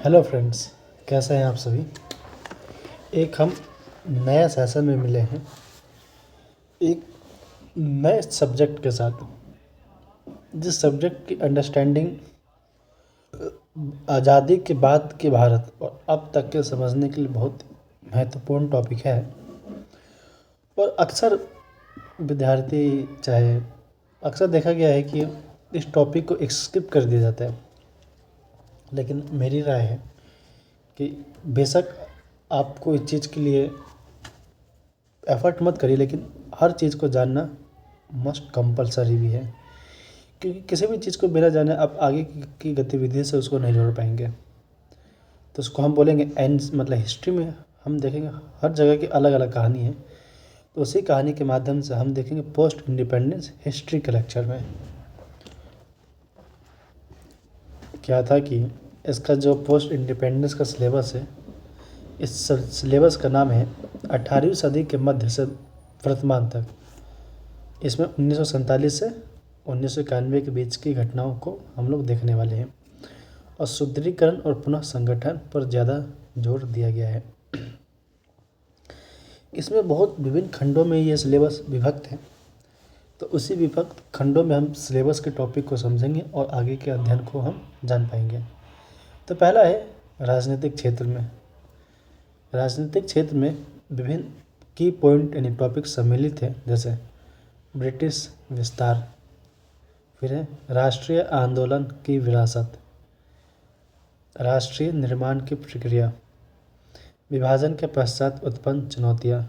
Hello friends, कैसे हैं आप सभी। एक हम नया सेशन में मिले हैं एक नए सब्जेक्ट के साथ, जिस सब्जेक्ट की अंडरस्टैंडिंग आज़ादी के बाद के भारत और अब तक के समझने के लिए बहुत महत्वपूर्ण टॉपिक है। और अक्सर विद्यार्थी चाहे अक्सर देखा गया है कि इस टॉपिक को स्किप कर दिया जाता है, लेकिन मेरी राय है कि बेशक आपको इस चीज़ के लिए एफर्ट मत करिए, लेकिन हर चीज़ को जानना मस्ट कंपलसरी भी है, क्योंकि किसी भी चीज़ को बिना जाने आप आगे की गतिविधि से उसको नहीं जोड़ पाएंगे। तो उसको हम बोलेंगे एंड, मतलब हिस्ट्री में हम देखेंगे हर जगह की अलग अलग कहानी है। तो उसी कहानी के माध्यम से हम देखेंगे पोस्ट इंडिपेंडेंस हिस्ट्री के लेक्चर में। क्या था कि इसका जो पोस्ट इंडिपेंडेंस का सिलेबस है, इस सिलेबस का नाम है 18वीं सदी के मध्य से वर्तमान तक। इसमें 1947 से 1991 के बीच की घटनाओं को हम लोग देखने वाले हैं, और सुदृढ़ीकरण और पुनः संगठन पर ज़्यादा जोर दिया गया है। इसमें बहुत विभिन्न खंडों में ये सिलेबस विभक्त है, तो उसी विभक्त खंडों में हम सिलेबस के टॉपिक को समझेंगे और आगे के अध्ययन को हम जान पाएंगे। तो पहला है राजनीतिक क्षेत्र में। राजनीतिक क्षेत्र में विभिन्न की पॉइंट यानी टॉपिक सम्मिलित हैं, जैसे ब्रिटिश विस्तार, फिर है राष्ट्रीय आंदोलन की विरासत, राष्ट्रीय निर्माण की प्रक्रिया, विभाजन के पश्चात उत्पन्न चुनौतियाँ,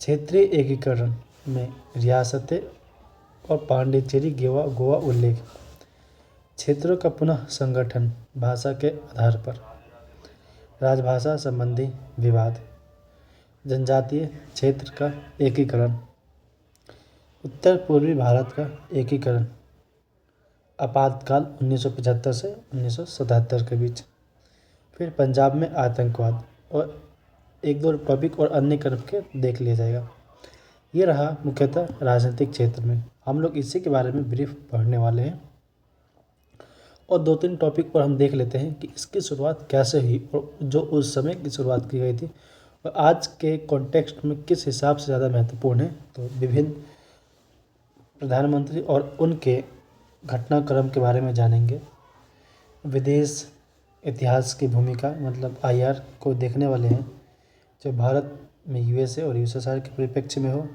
क्षेत्रीय एकीकरण में रियासतें और पांडिचेरी गोवा उल्लेख, क्षेत्रों का पुनः संगठन भाषा के आधार पर, राजभाषा संबंधी विवाद, जनजातीय क्षेत्र का एकीकरण, उत्तर पूर्वी भारत का एकीकरण, आपातकाल 1975 से 1977 के बीच, फिर पंजाब में आतंकवाद, और एक दो टॉपिक और अन्य करके देख लिया जाएगा। ये रहा मुख्यतः राजनीतिक क्षेत्र में। हम लोग इसी के बारे में ब्रीफ पढ़ने वाले हैं, और दो तीन टॉपिक पर हम देख लेते हैं कि इसकी शुरुआत कैसे हुई और जो उस समय की शुरुआत की गई थी और आज के कॉन्टेक्स्ट में किस हिसाब से ज़्यादा महत्वपूर्ण है। तो विभिन्न प्रधानमंत्री और उनके घटनाक्रम के बारे में जानेंगे। विदेश इतिहास की भूमिका, मतलब आईआर को देखने वाले हैं, जो भारत में यूएसए और यूएसएसआर के परिप्रेक्ष्य में हो,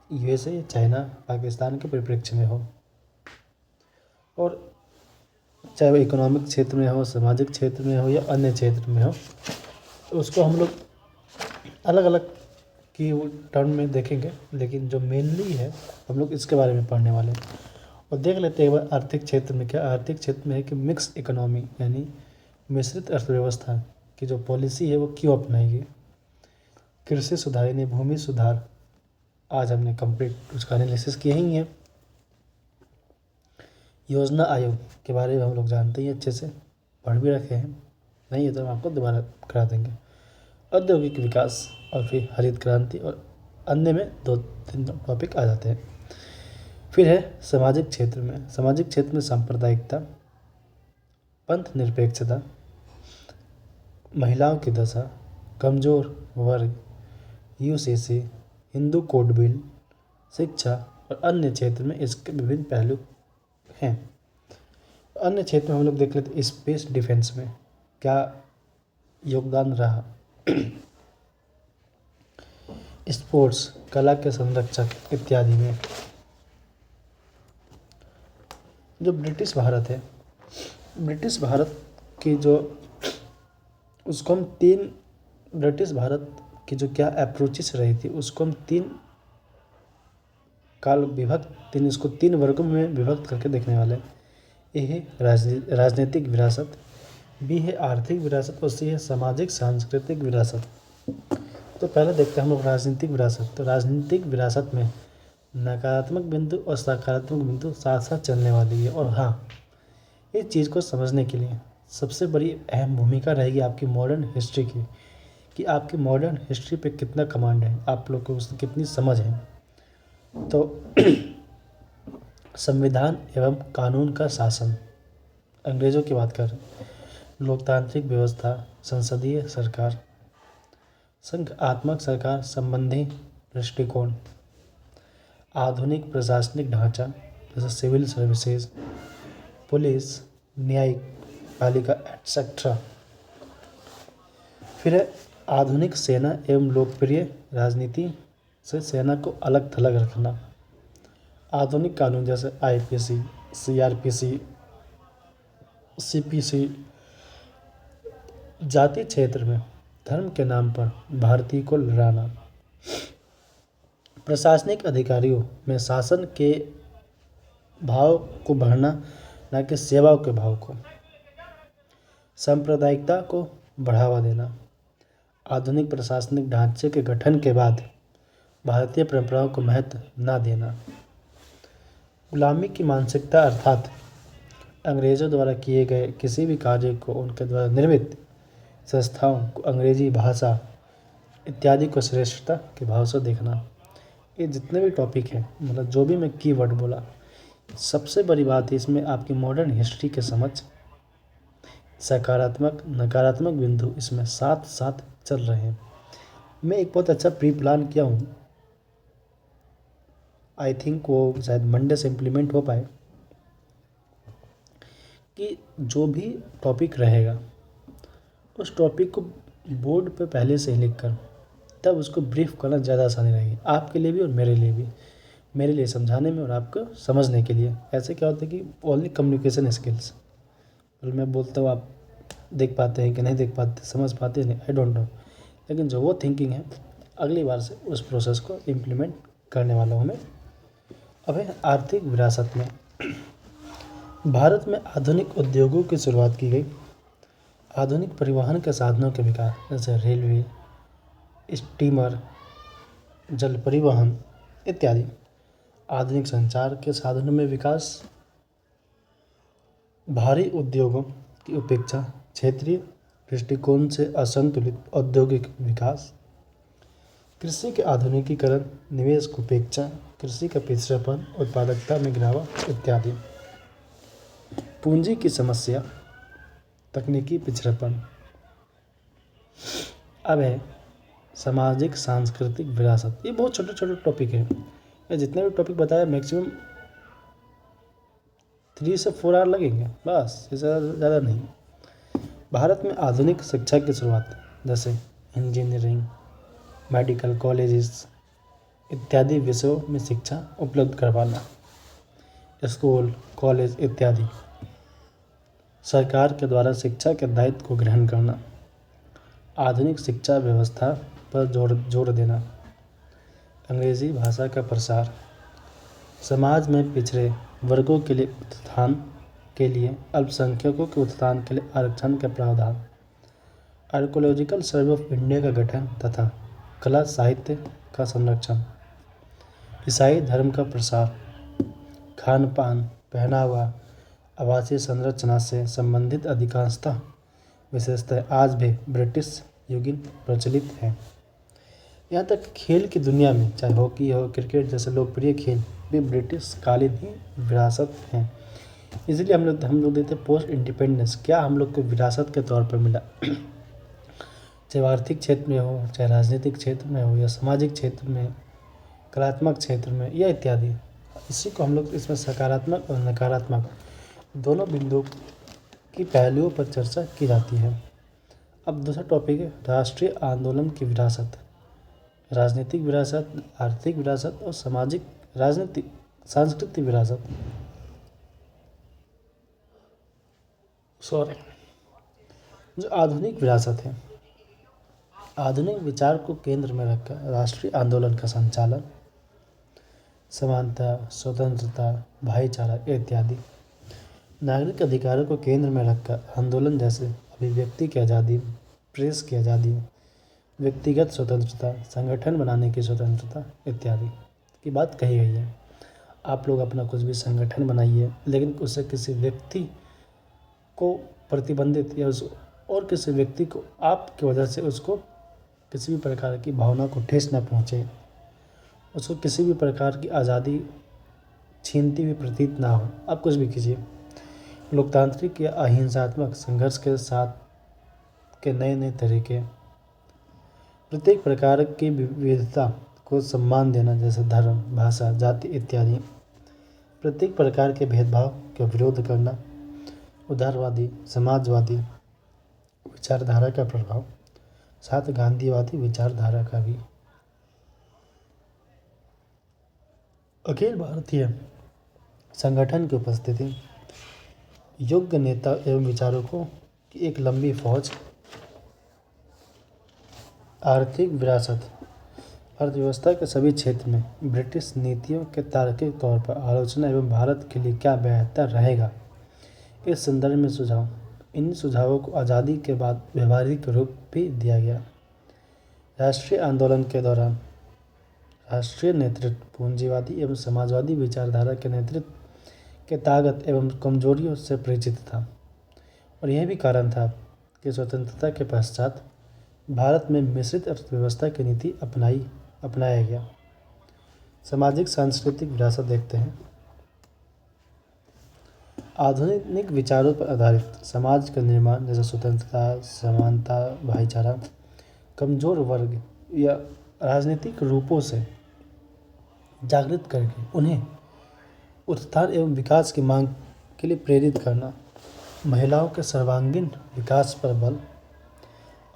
यूएसए चाइना पाकिस्तान के परिप्रेक्ष्य में हो, और चाहे वो इकोनॉमिक क्षेत्र में हो, सामाजिक क्षेत्र में हो या अन्य क्षेत्र में हो, तो उसको हम लोग अलग अलग की टर्म में देखेंगे, लेकिन जो मेनली है हम लोग इसके बारे में पढ़ने वाले हैं। और देख लेते हैं एक बार आर्थिक क्षेत्र में। क्या आर्थिक क्षेत्र में है कि मिक्स इकोनॉमी यानी मिश्रित अर्थव्यवस्था की जो पॉलिसी है वो क्यों अपनाई गई। कृषि सुधार यानी भूमि सुधार, आज हमने कंप्लीट उसका एनालिसिस किया ही है। योजना आयोग के बारे में हम लोग जानते ही अच्छे से, पढ़ भी रखे हैं, नहीं है तो हम आपको दोबारा करा देंगे। औद्योगिक विकास, और फिर हरित क्रांति, और अन्य में दो तीन टॉपिक आ जाते हैं। फिर है सामाजिक क्षेत्र में। सामाजिक क्षेत्र में सांप्रदायिकता, पंथ निरपेक्षता, महिलाओं की दशा, कमजोर वर्ग, यूसीसी, हिंदू कोड बिल, शिक्षा, और अन्य क्षेत्र में इसके विभिन्न पहलू हैं। अन्य क्षेत्र में हम लोग देख लेते हैं स्पेस डिफेंस में क्या योगदान रहा, स्पोर्ट्स, कला के संरक्षक इत्यादि में। जो ब्रिटिश भारत है, ब्रिटिश भारत की जो उसको हम तीन, ब्रिटिश भारत की जो क्या अप्रोचेस रही थी उसको हम तीन काल विभक्त, इसको तीन वर्गों में विभक्त करके देखने वाले हैं। ए है राजनीतिक विरासत, बी है आर्थिक विरासत, और सी है सामाजिक सांस्कृतिक विरासत। तो पहले देखते हैं हम लोग राजनीतिक विरासत। तो राजनीतिक विरासत में नकारात्मक बिंदु और सकारात्मक बिंदु साथ साथ चलने वाली है। और हाँ, इस चीज़ को समझने के लिए सबसे बड़ी अहम भूमिका रहेगी आपकी मॉडर्न हिस्ट्री की, कि आपकी मॉडर्न हिस्ट्री पे कितना कमांड है, आप लोग को उसकी कितनी समझ है। तो संविधान एवं कानून का शासन, अंग्रेज़ों की बात कर रहे हैं। लोकतांत्रिक व्यवस्था, संसदीय सरकार, संघात्मक सरकार संबंधी दृष्टिकोण, आधुनिक प्रशासनिक ढांचा जैसे सिविल सर्विसेज, पुलिस, न्यायिक पालिका एटसेट्रा। फिर है आधुनिक सेना एवं लोकप्रिय राजनीति से सेना को अलग थलग रखना। आधुनिक कानून जैसे आईपीसी, सीआरपीसी, सीपीसी। जाति क्षेत्र में धर्म के नाम पर भारतीय को लड़ाना। प्रशासनिक अधिकारियों में शासन के भाव को बढ़ाना, न कि सेवा के भाव को। सांप्रदायिकता को बढ़ावा देना। आधुनिक प्रशासनिक ढांचे के गठन के बाद भारतीय परंपराओं को महत्व न देना। गुलामी की मानसिकता अर्थात अंग्रेजों द्वारा किए गए किसी भी कार्य को उनके द्वारा निर्मित संस्थाओं को अंग्रेजी भाषा इत्यादि को श्रेष्ठता के भाव से देखना। ये जितने भी टॉपिक हैं, मतलब जो भी मैं कीवर्ड बोला, सबसे बड़ी बात इसमें आपकी मॉडर्न हिस्ट्री के समझ, सकारात्मक नकारात्मक बिंदु इसमें साथ साथ चल रहे हैं। मैं एक बहुत अच्छा प्री प्लान किया हूँ, आई थिंक वो शायद मंडे से इम्प्लीमेंट हो पाए, कि जो भी टॉपिक रहेगा उस टॉपिक को बोर्ड पे पहले से ही लिख कर तब उसको ब्रीफ करना ज़्यादा आसानी रहेगी आपके लिए भी और मेरे लिए भी। मेरे लिए समझाने में और आपको समझने के लिए। ऐसे क्या होता है कि ओनली कम्युनिकेशन स्किल्स, मैं बोलता हूँ आप देख पाते हैं कि नहीं देख पाते, समझ पाते हैं नहीं, आई डोंट नो, लेकिन जो वो थिंकिंग है अगली बार से उस प्रोसेस को इम्प्लीमेंट करने वाला हूँ मैं। अब है आर्थिक विरासत में। भारत में आधुनिक उद्योगों की शुरुआत की गई। आधुनिक परिवहन के साधनों के विकास जैसे रेलवे, स्टीमर, जल परिवहन इत्यादि। आधुनिक संचार के साधनों में विकास। भारी उद्योगों की उपेक्षा, क्षेत्रीय दृष्टिकोण से असंतुलित औद्योगिक विकास। कृषि के आधुनिकीकरण, निवेश की उपेक्षा, कृषि का पिछड़ापन, उत्पादकता में गिरावट इत्यादि। पूंजी की समस्या, तकनीकी पिछड़ापन। अब है सामाजिक सांस्कृतिक विरासत। ये बहुत छोटे छोटे टॉपिक हैं। ये जितने भी टॉपिक बताया मैक्सिमम 3 से 4 आवर लगेंगे, बस, इससे ज़्यादा नहीं। भारत में आधुनिक शिक्षा की शुरुआत जैसे इंजीनियरिंग, मेडिकल कॉलेजेस इत्यादि विषयों में शिक्षा उपलब्ध करवाना। स्कूल, कॉलेज इत्यादि। सरकार के द्वारा शिक्षा के दायित्व को ग्रहण करना। आधुनिक शिक्षा व्यवस्था पर जोर देना। अंग्रेजी भाषा का प्रसार। समाज में पिछड़े वर्गों के लिए उत्थान के लिए, अल्पसंख्यकों के उत्थान के लिए आरक्षण का प्रावधान। आर्कोलॉजिकल सर्वे ऑफ इंडिया का गठन तथा कला साहित्य का संरक्षण। ईसाई धर्म का प्रसार। खान पान, पहनावा, आवासीय संरचना से संबंधित अधिकांशतः विशेषताएं आज भी ब्रिटिश युगीन प्रचलित हैं। यहाँ तक खेल की दुनिया में चाहे हॉकी हो, क्रिकेट जैसे लोकप्रिय खेल भी ब्रिटिश कालीन ही विरासत हैं। इसलिए हम लोग देते पोस्ट इंडिपेंडेंस क्या हम लोग को विरासत के तौर पर मिला। चाहे आर्थिक क्षेत्र में हो, चाहे राजनीतिक क्षेत्र में हो, या सामाजिक क्षेत्र में, कलात्मक क्षेत्र में, या इत्यादि। इसी को हम लोग इसमें सकारात्मक और नकारात्मक दोनों बिंदुओं की पहलुओं पर चर्चा की जाती है। अब दूसरा टॉपिक है राष्ट्रीय आंदोलन की विरासत। राजनीतिक विरासत, आर्थिक विरासत और सामाजिक राजनीतिक सांस्कृतिक विरासत। जो आधुनिक विरासत है, आधुनिक विचार को केंद्र में रखकर राष्ट्रीय आंदोलन का संचालन, समानता, स्वतंत्रता, भाईचारा इत्यादि। नागरिक अधिकारों को केंद्र में रखकर आंदोलन जैसे अभिव्यक्ति की आज़ादी, प्रेस की आज़ादी, व्यक्तिगत स्वतंत्रता, संगठन बनाने की स्वतंत्रता इत्यादि की बात कही गई है। आप लोग अपना कुछ भी संगठन बनाइए, लेकिन उससे किसी व्यक्ति को प्रतिबंधित या और किसी व्यक्ति को आपकी वजह से उसको किसी भी प्रकार की भावना को ठेस न पहुँचे, उसको किसी भी प्रकार की आज़ादी छीनती हुई प्रतीत ना हो। आप कुछ भी कीजिए, लोकतांत्रिक या अहिंसात्मक संघर्ष के साथ के नए नए तरीके, प्रत्येक प्रकार की विविधता को सम्मान देना, जैसे धर्म, भाषा, जाति इत्यादि, प्रत्येक प्रकार के भेदभाव का विरोध करना, उदारवादी समाजवादी विचारधारा का प्रभाव, साथ गांधीवादी विचारधारा का भी। अखिल भारतीय संगठन की उपस्थिति, योग्य नेता एवं विचारकों की एक लंबी फौज, आर्थिक विरासत, अर्थव्यवस्था के सभी क्षेत्र में ब्रिटिश नीतियों के तार्किक तौर पर आलोचना एवं भारत के लिए क्या बेहतर रहेगा, इस संदर्भ में सुझाव। इन सुझावों को आज़ादी के बाद व्यवहारिक रूप भी दिया गया। राष्ट्रीय आंदोलन के दौरान राष्ट्रीय नेतृत्व पूंजीवादी एवं समाजवादी विचारधारा के नेतृत्व के ताकत एवं कमजोरियों से परिचित था, और यह भी कारण था कि स्वतंत्रता के पश्चात भारत में मिश्रित अर्थव्यवस्था की नीति अपनाया गया। सामाजिक सांस्कृतिक विरासत देखते हैं। आधुनिक विचारों पर आधारित समाज का निर्माण, जैसे स्वतंत्रता, समानता, भाईचारा, कमजोर वर्ग या राजनीतिक रूपों से जागृत करके उन्हें उत्थान एवं विकास की मांग के लिए प्रेरित करना, महिलाओं के सर्वांगीण विकास पर बल,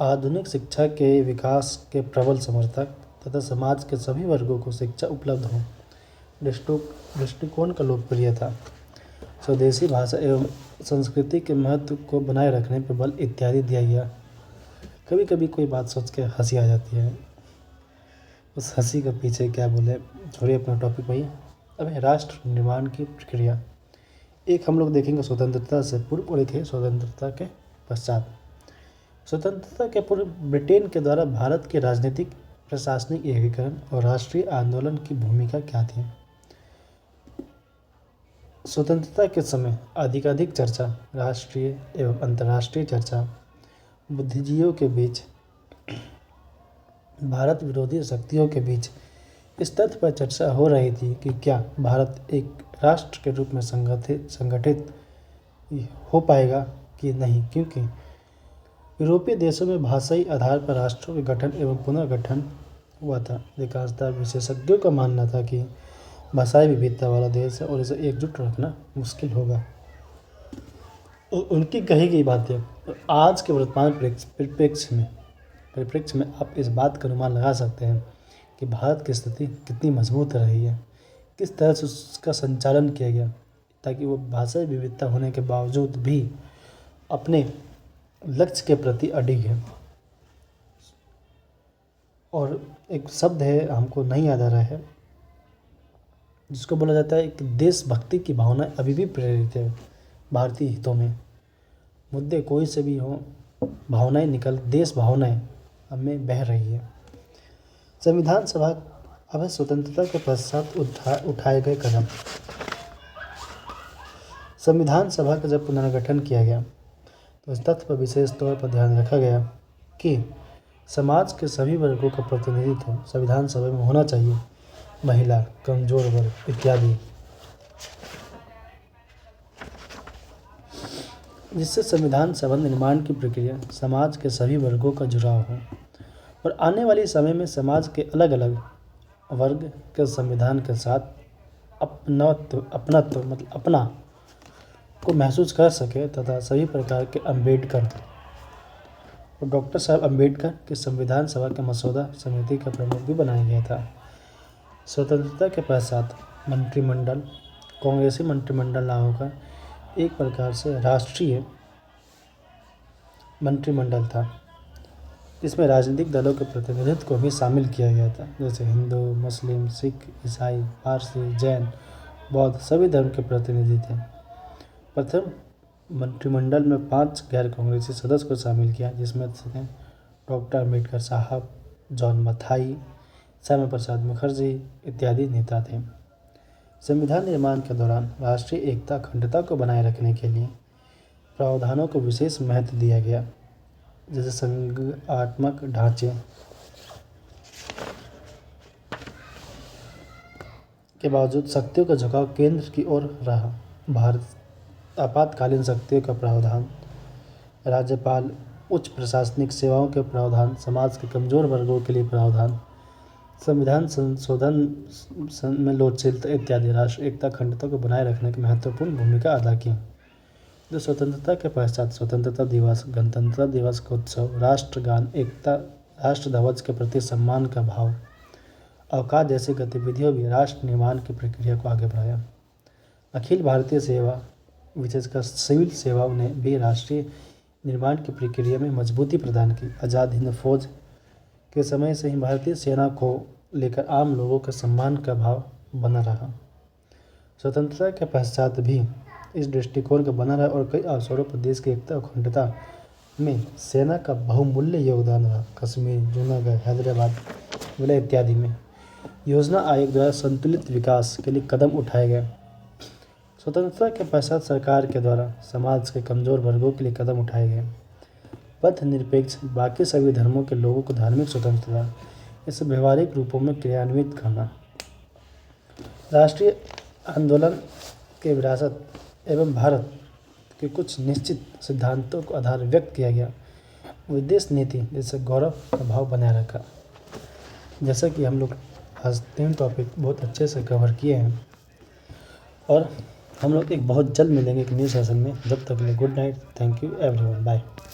आधुनिक शिक्षा के विकास के प्रबल समर्थक तथा समाज के सभी वर्गों को शिक्षा उपलब्ध हो दृष्टिकोण का लोकप्रिय था। स्वदेशी भाषा एवं संस्कृति के महत्व को बनाए रखने पर बल इत्यादि दिया गया। कभी कभी कोई बात सोच के हंसी आ जाती है, उस हंसी के पीछे क्या बोले, छोड़िए अपना टॉपिक भाई। अब है राष्ट्र निर्माण की प्रक्रिया। एक हम लोग देखेंगे स्वतंत्रता से पूर्व और एक है स्वतंत्रता के पश्चात। स्वतंत्रता के पूर्व ब्रिटेन के द्वारा भारत के राजनीतिक, प्रशासनिक एकीकरण और राष्ट्रीय आंदोलन की भूमिका क्या थी। स्वतंत्रता के समय अधिकाधिक चर्चा, राष्ट्रीय एवं अंतर्राष्ट्रीय चर्चा, बुद्धिजीवियों के बीच, भारत विरोधी शक्तियों के बीच इस तथ्य पर चर्चा हो रही थी कि क्या भारत एक राष्ट्र के रूप में संगठित हो पाएगा कि नहीं, क्योंकि यूरोपीय देशों में भाषाई आधार पर राष्ट्रों के गठन एवं पुनर्गठन हुआ था। अधिकांशतः विशेषज्ञों का मानना था कि भाषाई विविधता वाला देश है और इसे एकजुट रखना मुश्किल होगा। उनकी कही गई बातें आज के वर्तमान परिप्रेक्ष्य में आप इस बात का अनुमान लगा सकते हैं कि भारत की स्थिति कितनी मजबूत रही है, किस तरह से उसका संचालन किया गया ताकि वो भाषाई विविधता होने के बावजूद भी अपने लक्ष्य के प्रति अडिग है। और एक शब्द है, हमको नहीं याद आ रहा है, जिसको बोला जाता है कि देशभक्ति की भावना अभी भी प्रेरित है भारतीय हितों में। मुद्दे कोई से भी हों, भावनाएं देश भावनाएं हमें बह रही है। संविधान सभा, अब स्वतंत्रता के पश्चात उठाए गए कदम। संविधान सभा का जब पुनर्गठन किया गया तो इस तथ्य पर विशेष तौर पर ध्यान रखा गया कि समाज के सभी वर्गों का प्रतिनिधित्व संविधान सभा में होना चाहिए, महिला, कमजोर वर्ग इत्यादि, जिससे संविधान सभा निर्माण की प्रक्रिया समाज के सभी वर्गों का जुड़ाव हो और आने वाले समय में समाज के अलग अलग वर्ग के संविधान के साथ अपना को महसूस कर सके तथा सभी प्रकार के अम्बेडकर और डॉक्टर साहब अम्बेडकर के संविधान सभा के मसौदा समिति का प्रमुख भी बनाया गया था। स्वतंत्रता के पश्चात मंत्रिमंडल, कांग्रेसी मंत्रिमंडल ना होकर एक प्रकार से राष्ट्रीय मंत्रिमंडल था, जिसमें राजनीतिक दलों के प्रतिनिधित्व को भी शामिल किया गया था, जैसे हिंदू, मुस्लिम, सिख, ईसाई, पारसी, जैन, बौद्ध सभी धर्म के प्रतिनिधि थे। प्रथम मंत्रिमंडल में 5 गैर कांग्रेसी सदस्य को शामिल किया, जिसमें से डॉक्टर अम्बेडकर साहब, जॉन मथाई, श्यामा प्रसाद मुखर्जी इत्यादि नेता थे। संविधान निर्माण के दौरान राष्ट्रीय एकता, अखंडता को बनाए रखने के लिए प्रावधानों को विशेष महत्व दिया गया, जैसे संघात्मक ढांचे के बावजूद शक्तियों का झुकाव केंद्र की ओर रहा। भारत आपातकालीन शक्तियों का प्रावधान, राज्यपाल, उच्च प्रशासनिक सेवाओं के प्रावधान, समाज के कमजोर वर्गों के लिए प्रावधान, संविधान संशोधन में लोकचलता इत्यादि राष्ट्र एकता अखंडता को बनाए रखने की महत्वपूर्ण भूमिका अदा की। जो स्वतंत्रता के पश्चात स्वतंत्रता दिवस, गणतंत्र दिवस का उत्सव, राष्ट्रगान, एकता, राष्ट्र ध्वज के प्रति सम्मान का भाव, अवकाश जैसी गतिविधियों भी राष्ट्र निर्माण की प्रक्रिया को आगे बढ़ाया। अखिल भारतीय सेवा, विशेषकर सिविल सेवाओं ने भी राष्ट्रीय निर्माण की प्रक्रिया में मजबूती प्रदान की। आज़ाद हिंद फौज के समय से ही भारतीय सेना को लेकर आम लोगों का सम्मान का भाव बना रहा। स्वतंत्रता के पश्चात भी इस दृष्टिकोण का बना रहा और कई अवसरों पर देश की एकता और अखंडता में सेना का बहुमूल्य योगदान रहा। कश्मीर, जूनागढ़, हैदराबाद विलय इत्यादि में योजना आयोग द्वारा संतुलित विकास के लिए कदम उठाए गए। स्वतंत्रता के पश्चात सरकार के द्वारा समाज के कमजोर वर्गों के लिए कदम उठाए गए। पथ निरपेक्ष, बाकी सभी धर्मों के लोगों को धार्मिक स्वतंत्रता, इसे व्यवहारिक रूपों में क्रियान्वित करना, राष्ट्रीय आंदोलन के विरासत एवं भारत के कुछ निश्चित सिद्धांतों को आधार व्यक्त किया गया। विदेश नीति जैसे गौरव का भाव बनाए रखा। जैसा कि हम लोग आज 3 टॉपिक बहुत अच्छे से कवर किए हैं और हम लोग एक बहुत जल्द मिलेंगे एक न्यू सेशन में। जब तक के लिए good night, thank you everyone, bye.